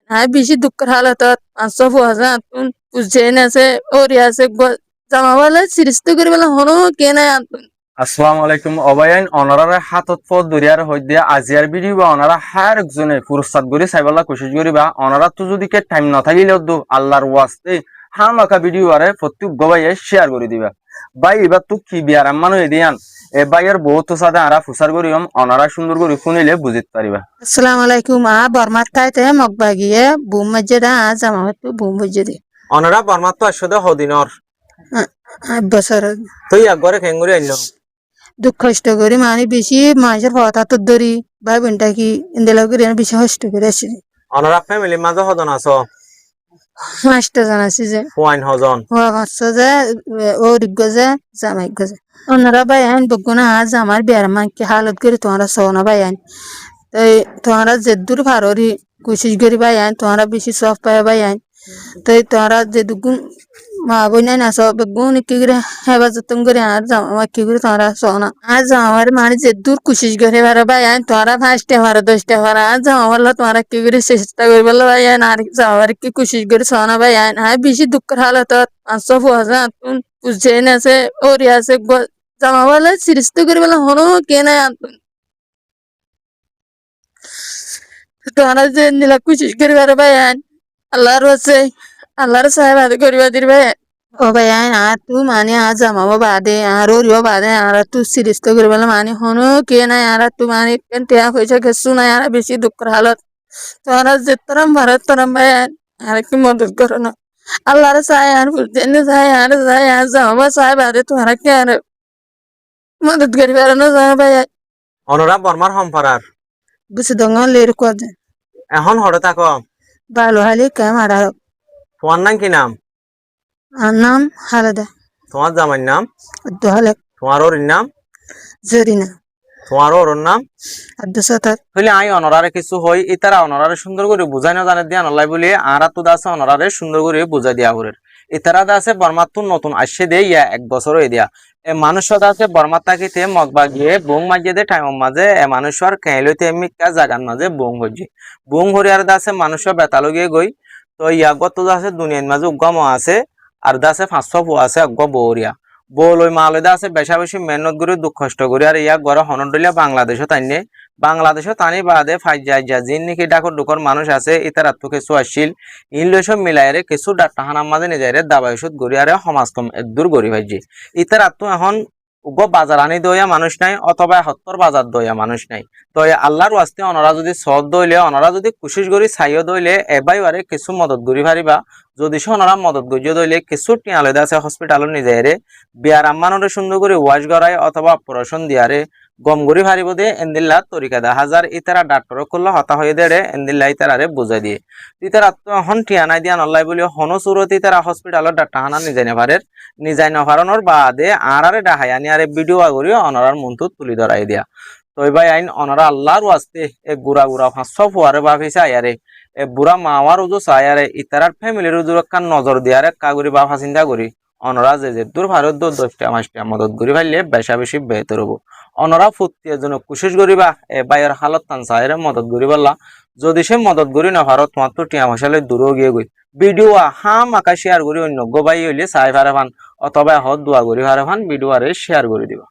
হ্যাঁ বেশি দুঃখের হালত পাঁচশো ফুয়াশা আতুন বুঝছেন আছে ওরি আছে জামা বলে সিরিস্ত করে বলে হনো কে নাই আতুন। আসসালামু আলাইকুম অবায়াইন অনারারে হাতত পথ দরিয়ার হইতে আজিয়ার ভিডিও বা অনারা হার একজনে ফুরসাদ গরি সাইবাল্লা কোশিশ করি বা অনারা তো যদি কে টাইম না থাকিলে দু আল্লাহর ওয়াস্তে হামাকা ভিডিও আরে প্রত্যেক গবাইয়ে শেয়ার করে দিবা ভাই এবার তো কি বিয়ার আম্মানো এদিয়ান এ ভাইয়ের বহুত সাথে আরা ফুসার করিম অনারা সুন্দর করে শুনিলে বুঝিতে পারিবা। আসসালামু আলাইকুম বর্মাত খাইতে মগবা গিয়ে বুম মসজিদে জামা হতো বুম মসজিদে অনারা বর্মাত তো আসলে হদিনর বছর তুই একবারে খেঙ্গুরি আইন দুঃখ কষ্ট করি মানে বেশি মানুষের কথা তো ধরি ভাই বোনটা কি ইন্দিলা করি বেশি কষ্ট করে আসি। অনারা ফ্যামিলি মাঝে হদন আছো পাঁচটা জন আছে যে ওয়াইন হজন হওয়া পাঁচশো যে ও রিগ্গ যে জামাই গজে ওনারা ভাই আইন বগুনা আজ আমার বিয়ার মানকে হালত করে তোমরা সোনা ভাই আইন তাই তোমরা যে দূর ভারি কোশিশ করি ভাই আইন তোমরা বেশি সব পায় ভাই আইন তাই তোমরা যে দুগুণ মা বইনাই না সব বেগুন কি করে হেফাজতন করে আর জামা কি করে তোমরা সোনা আজ আমার মানে যে দূর কোশিশ করে ভালো ভাই আইন তোমরা 5টা ভালো 10টা ভালো আজ জামা বললো তোমরা কি করে চেষ্টা করি বললো ভাই আইন আর জামার কি কোশিশ করে সোনা ভাই আইন হ্যাঁ বেশি দুঃখের হালত পাঁচশো ফুয়াশা আতুন বুঝছেন আছে ওরি আছে জামা বলে সিরিস্ত করে বলে হনো কে নাই আতুন। তোমরা যে নিলা কোশিশ করি ভালো ভাই আইন আল্লাহর আছে আল্লাহর সাহেব আদে করিবা দির ভাই ও ভাই আইন আর তুই মানে আর জামাবো বাদে আর ওরিও বাদে আর তুই সিরিস্ত করে বলে মানে হনো কে নাই আর তুই মানে টেয়া হয়েছে গেছু নাই আর বেশি দুঃখের হালত তোমরা যে তরম ভারত তরম ভাই আইন আর কি মদত করো না আল্লাহর চাই আর বুঝছেন চাই আর জামাবো সাহেব আদে তোমরা কে আর মদত করি পারো না জামা ভাই অনরা বর্মার সম্পারার বুঝে দঙ্গ লের করে এখন হরে থাকো ভালো হালি কেম আর তোমার নাম কি নাম নাম হালাদা তোমার জামাইর নাম দোহালে তোমার ওর নাম জরিনা তোমার ওর নাম আব্দুল সাতার হইলে আই অনরারে কিছু হই ইতারা অনরারে সুন্দর করে বুঝাই না জানে দিয়া নলাই বলি আর তো দাসে অনরারে সুন্দর করে বুঝাই দিয়া হরে ইতারা দাসে বর্মাতুন নতুন আসছে দে ইয়া 1 বছর হয়ে দিয়া এ মানুষ দাসে বর্মাত থাকিতে মগবা গিয়ে বং মাঝে দে টাইম মাঝে এ মানুষের কেলইতে মিকা জাগান মাঝে বং হইছে বং হরিয়ার দাসে মানুষ বেতালো গিয়ে গই তো ইয়া গত দাসে দুনিয়ার মাঝে উগম আছে আর দাসে 500 ফু আছে অগ্গ বৌরিয়া বল ওই মালদা আছে বেশা বেশি মেহনত করে দুঃখ কষ্ট করে আর ইয়া গড় হনডলিয়া বাংলাদেশও তাইনে বাংলাদেশও তানি বাদে ফাই যায় যা জিন নাকি ডাকর ডুকর মানুষ আছে ইতার তো কিছু আসছিল ইংলিশও মিলাইরে কিছু ডাক্তারখানার মাঝে নিজেরে দাবাই ওষুধ গড়ি আরে সমাজ কম দূর গড়ি ভাইজি ইতার তো এখন উগ বাজার আনি দইয়া মানুষ নাই অথবা হত্তর বাজার দইয়া মানুষ নাই তো আল্লাহর ওয়াস্তে অনরা যদি সব দইলে অনরা যদি কোশিশ করি চাইও দইলে এবাই আরে কিছু মদত গড়ি পারিবা যদি সে অনরা মদত গড়িয়ে দইলে কিছু টিয়ালদা আছে হসপিটালের নিজেরে বিয়ার আম্মানরে সুন্দর করে ওয়াশ করায় অথবা অপারেশন দিয়ারে গম গড়ি ভারিব দে এন্দিল্লা তরিকা দা হাজার ইতারা ডাক্তার করলে হতা হয়ে দেড়ে এন্দিল্লা ইতারারে বুঝাই দিয়ে ইতারা তো হন টিয়ানাই দিয়া নল্লাই বলি হন সুরত ইতারা হসপিটালের ডাক্তারখানা নিজে নেভারের নিজাই নভারণর বাদে আরে ডাহাই আনি আরে ভিডিও করি অনরার মন্তু তুলি ধরাই দিয়া তো ভাই আইন অনরা আল্লাহর ওয়াস্তে এ গুড়া গুড়া 500 ফুয়ারে বাফিসা আয়ারে এ বুড়া মাওয়ার উজো চায়ারে ইতারার ফ্যামিলির উজুর কান নজর দিয়ারে কাগুরি বাফা চিন্তা করি অনরা যে দূর ভারত 10টা 5টা মদত করি পাইলে বেশা বেশি বেহতর হবো অনরা ফুটিয়ে জন্য কোশিশ করিবা এ বাইয়ের হালত তান চাইরে মদত করি পারলা যদি সে মদত করি না ভারত তোমার তো টিয়া মশালে দূরও গিয়ে গই ভিডিও হাম আকা শেয়ার করি অন্য গবাই হইলে চাই ভারে ভান অথবা হদ দোয়া করি ভারে ভান ভিডিও আরে শেয়ার করে দিবা।